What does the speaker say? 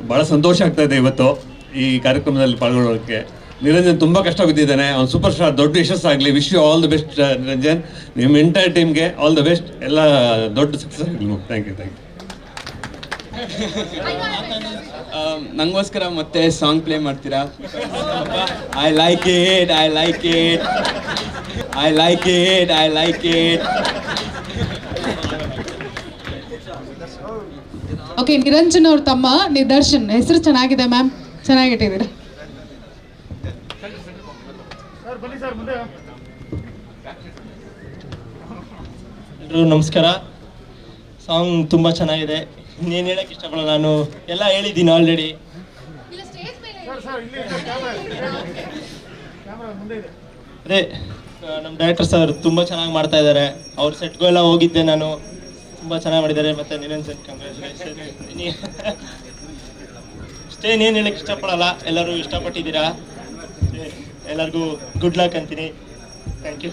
ಬಹಳ ಸಂತೋಷ ಆಗ್ತಾ ಇದೆ ಇವತ್ತು ಈ ಕಾರ್ಯಕ್ರಮದಲ್ಲಿ ಪಾಲ್ಗೊಳ್ಳೋಕೆ. ನಿರಂಜನ್ ತುಂಬ ಕಷ್ಟ ಬಿದ್ದಿದ್ದಾನೆ, ಅವ್ನು ಸೂಪರ್ ಸ್ಟಾರ್, ದೊಡ್ಡ ಯಶಸ್ಸಾಗಲಿ. Wish you all the best Niranjan, ನಿಮ್ಮ ಎಂಟೈರ್ ಟೀಮ್ಗೆ ಆಲ್ ದ ಬೆಸ್ಟ್, ಎಲ್ಲ ದೊಡ್ಡ ಸಕ್ಸಸ್ ಆಗಲಿ. Thank you. ನಂಗೋಸ್ಕರ ಮತ್ತೆ ಸಾಂಗ್ ಪ್ಲೇ ಮಾಡ್ತೀರಾ? I like it, I like it, I like it, I like it. Okay, Niranjan ಅವ್ರ ತಮ್ಮ ನಿದರ್ಶನ್, ಹೆಸರು ಚೆನ್ನಾಗಿದೆ ಮ್ಯಾಮ್, ಚೆನ್ನಾಗಿಟ್ಟಿದ್ದೀರಾ. ಎಲ್ರಿಗೂ ನಮಸ್ಕಾರ. ಸಾಂಗ್ ತುಂಬ ಚೆನ್ನಾಗಿದೆ, ಇನ್ನೇನು ಹೇಳಕ್ಕೆ ಇಷ್ಟಪಡಲ್ಲ, ನಾನು ಎಲ್ಲ ಹೇಳಿದ್ದೀನಿ ಆಲ್ರೆಡಿ. ಅದೇ ನಮ್ಮ ಡೈರೆಕ್ಟರ್ ಸರ್ ತುಂಬ ಚೆನ್ನಾಗಿ ಮಾಡ್ತಾ ಇದ್ದಾರೆ. ಅವ್ರ ಸೆಟ್ಗೂ ಎಲ್ಲ ಹೋಗಿದ್ದೆ ನಾನು, ತುಂಬ ಚೆನ್ನಾಗಿ ಮಾಡಿದ್ದಾರೆ. ಮತ್ತು ನಿರಂಜನ್ ಕಂಗ್ರ್ಯಾಚುಲೇಷನ್. ಅಷ್ಟೇ, ಇನ್ನೇನು ಹೇಳಕ್ಕೆ ಇಷ್ಟಪಡಲ್ಲ, ಎಲ್ಲರೂ ಇಷ್ಟಪಟ್ಟಿದ್ದೀರಾ. ಎಲ್ಲರಿಗೂ ಗುಡ್ ಲಕ್ ಅಂತೀನಿ. Thank you.